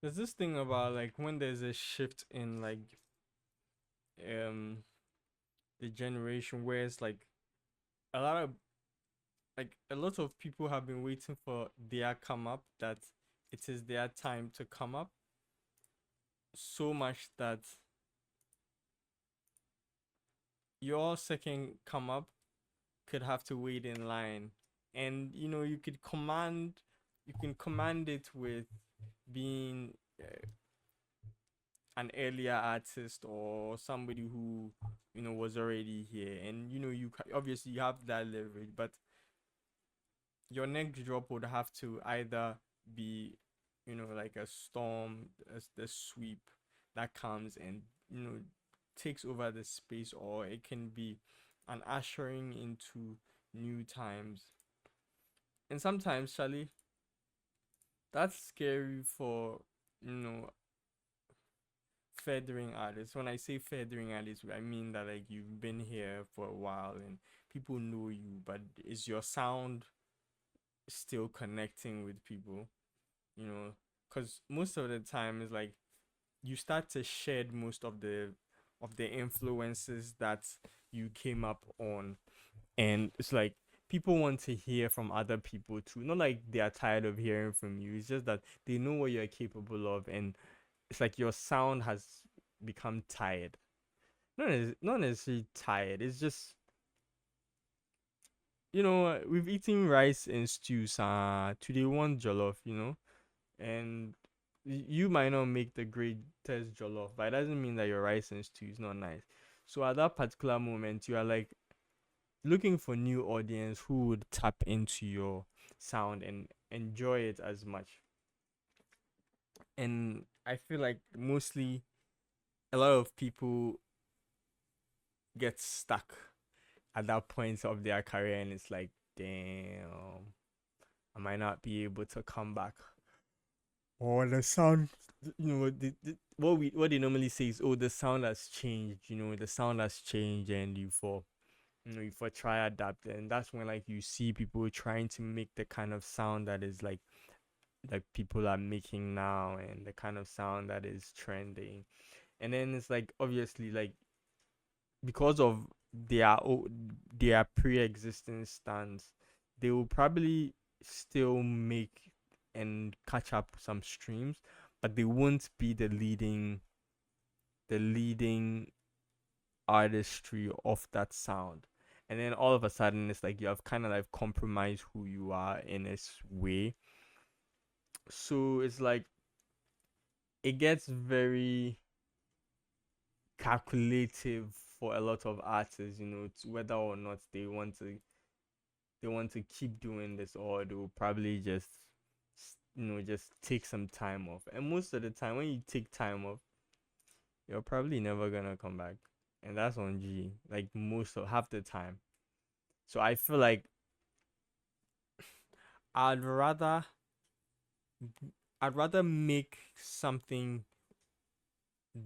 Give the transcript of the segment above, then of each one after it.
There's this thing about like when there's a shift in um the generation where it's like a lot of a lot of people have been waiting for their come up, that it is their time to come up, so much that your second come up could have to wait in line. And you can command it with being an earlier artist or somebody who was already here, and obviously you have that leverage. But your next drop would have to either be like a storm, the sweep that comes and takes over the space, or it can be an ushering into new times. And sometimes, Charlie, that's scary for you know feathering artists. When I say feathering artists, I mean that like you've been here for a while and people know you, but is your sound still connecting with people? You know, because most of the time it's like you start to shed most of the influences that you came up on, and it's like people want to hear from other people too. Not like they are tired of hearing from you. It's just that they know what you're capable of, and it's like your sound has become tired. Not necessarily tired. It's just we've eaten rice and stews. Today one jollof. And you might not make the greatest jollof, but it doesn't mean that your rice and stew is not nice. So at that particular moment, you are like looking for new audience who would tap into your sound and enjoy it as much. And I feel like mostly a lot of people get stuck at that point of their career, and it's like, damn, I might not be able to come back. Or the sound, what they normally say is, oh, the sound has changed. The sound has changed, and you for try adapt, and that's when like you see people trying to make the kind of sound that is like people are making now, and the kind of sound that is trending. And then it's like obviously like because of their pre-existing stance, they will probably still make and catch up some streams, but they won't be the leading artistry of that sound. And then all of a sudden it's like you have kind of like compromised who you are in its way. So it's like it gets very calculative for a lot of artists, to whether or not they want to keep doing this, or they will probably just take some time off. And most of the time when you take time off, you're probably never gonna come back. And that's on G, like most of half the time. So I feel like I'd rather I'd rather make something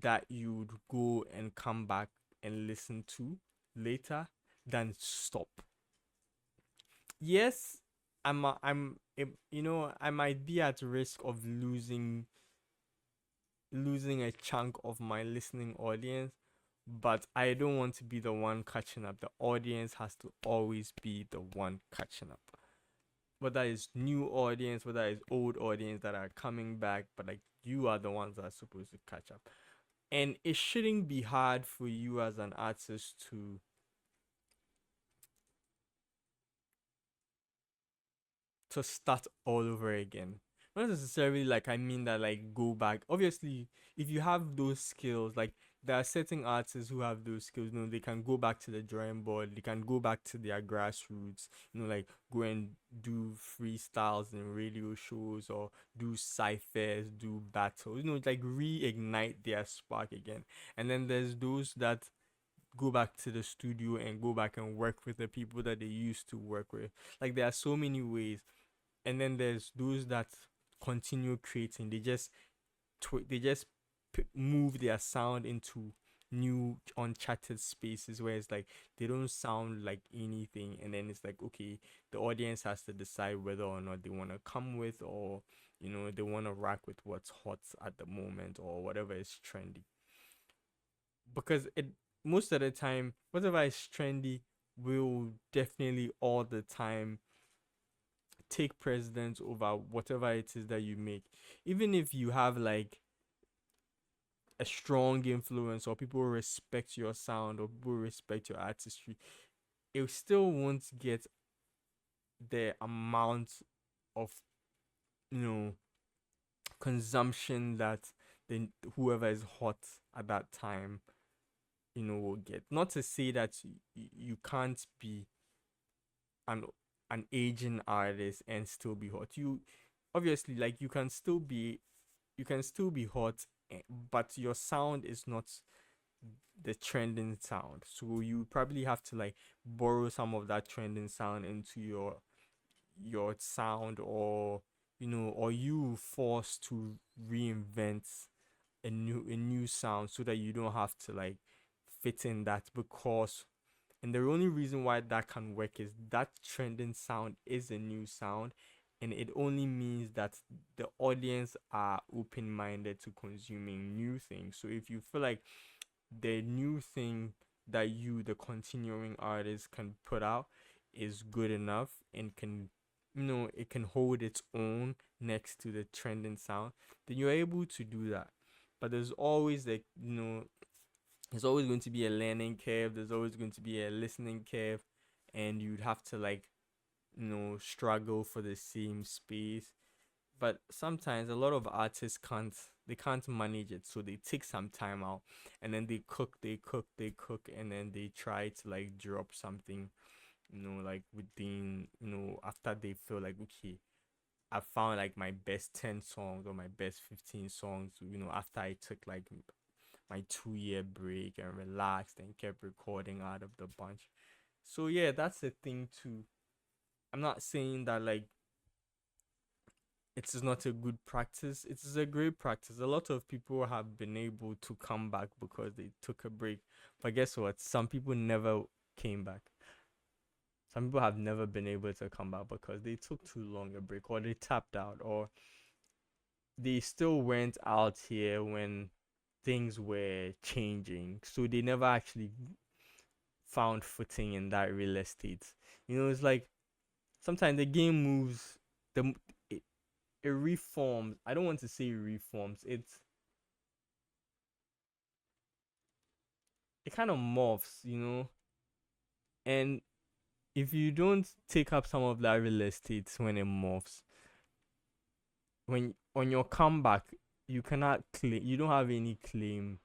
that you'd go and come back and listen to later than stop. Yes, I might be at risk of losing a chunk of my listening audience, but I don't want to be the one catching up. The audience has to always be the one catching up. Whether it's new audience, whether it's old audience that are coming back, but like you are the ones that are supposed to catch up. And it shouldn't be hard for you as an artist to start all over again. Not necessarily like I mean that like go back. Obviously, if you have those skills, like there are certain artists who have those skills, they can go back to the drawing board, they can go back to their grassroots, like go and do freestyles and radio shows, or do ciphers, do battles, like reignite their spark again. And then there's those that go back to the studio and go back and work with the people that they used to work with. Like there are so many ways. And then there's those that continue creating. They just move their sound into new uncharted spaces where it's like they don't sound like anything, and then it's like, okay, the audience has to decide whether or not they want to come with, or they want to rock with what's hot at the moment or whatever is trendy. Because it most of the time, whatever is trendy will definitely all the time take precedence over whatever it is that you make. Even if you have like a strong influence, or people respect your sound, or people respect your artistry, it still won't get the amount of you know consumption that then whoever is hot at that time will get. Not to say that you can't be an an aging artist and still be hot. You obviously, like, you can still be hot, but your sound is not the trending sound. So you probably have to like borrow some of that trending sound into your sound, or you forced to reinvent a new sound so that you don't have to like fit in that. Because and the only reason why that can work is that trending sound is a new sound, and it only means that the audience are open-minded to consuming new things. So if you feel like the new thing that you, the continuing artist, can put out is good enough and it can hold its own next to the trending sound, then you're able to do that. But there's always like, there's always going to be a learning curve, there's always going to be a listening curve, and you'd have to like, struggle for the same space. But sometimes a lot of artists can't manage it, so they take some time out, and then they cook, and then they try to like drop something, like within, after they feel like, okay, I found like my best 10 songs or my best 15 songs, after I took like my 2 year break and relaxed and kept recording out of the bunch. So yeah, that's the thing too. I'm not saying that like it is not a good practice. It is a great practice. A lot of people have been able to come back because they took a break. But guess what? Some people never came back. Some people have never been able to come back because they took too long a break, or they tapped out, or they still went out here when things were changing. So they never actually found footing in that real estate. It's like sometimes the game moves, the it, it reforms. I don't want to say reforms. It kind of morphs. And if you don't take up some of that real estate when it morphs, when on your comeback, you cannot claim. You don't have any claim.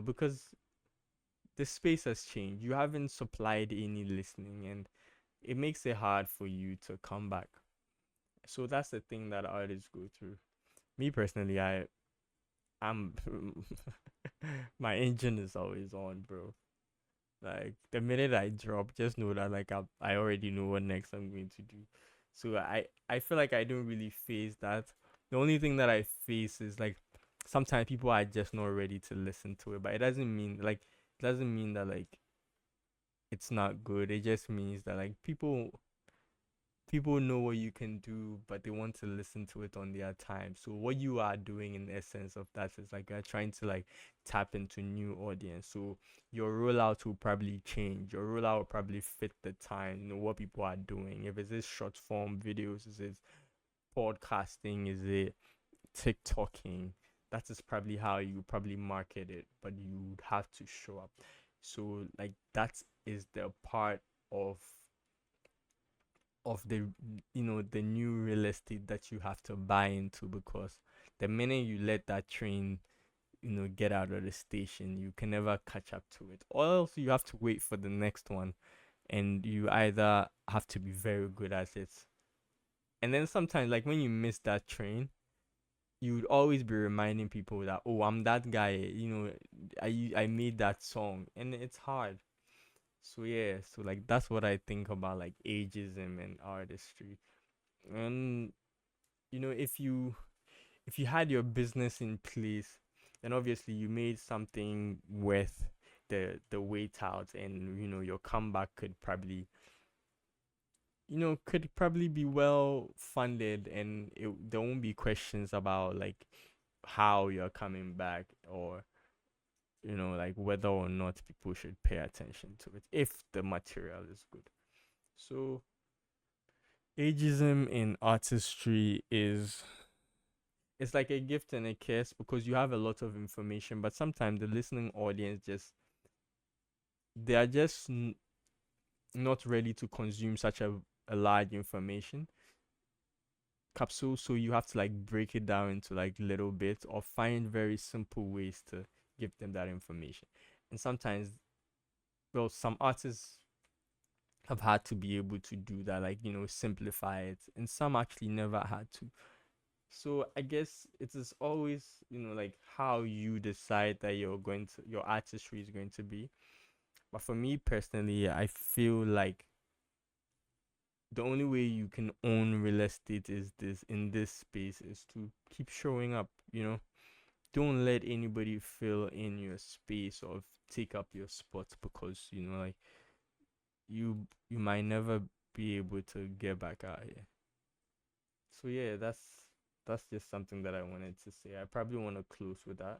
Because the space has changed. You haven't supplied any listening, and it makes it hard for you to come back. So that's the thing that artists go through. Me personally, I'm my engine is always on, bro. Like the minute I drop, just know that like I already know what next I'm going to do. So I feel like I don't really face that. The only thing that I face is like sometimes people are just not ready to listen to it, but it doesn't mean that like it's not good. It just means that like people know what you can do, but they want to listen to it on their time. So what you are doing in essence of that is like you're trying to like tap into new audience. So your rollout will probably change. Your rollout will probably fit the time, what people are doing. If it's this short form videos, is it podcasting, is it TikToking? That is probably how you probably market it, but you would have to show up. So like that is the part of the new real estate that you have to buy into, because the minute you let that train get out of the station, you can never catch up to it, or else you have to wait for the next one, and you either have to be very good at it, and then sometimes like when you miss that train, you would always be reminding people that, oh, I'm that guy, I made that song, and it's hard. So yeah, so like that's what I think about like ageism and artistry. And if you had your business in place, then obviously you made something worth the wait out, and your comeback could probably be well funded, and there won't be questions about like how you're coming back, or like whether or not people should pay attention to it if the material is good. So ageism in artistry is it's like a gift and a curse, because you have a lot of information, but sometimes the listening audience they are just not ready to consume such a large information capsule. So you have to like break it down into like little bits, or find very simple ways to give them that information. And sometimes, well, some artists have had to be able to do that, like simplify it, and some actually never had to. So I guess it is always like how you decide that your artistry is going to be. But for me personally, I feel like the only way you can own real estate is this in this space is to keep showing up. Don't let anybody fill in your space or take up your spot, because like you might never be able to get back out here. So yeah, that's just something that I wanted to say. I probably want to close with that.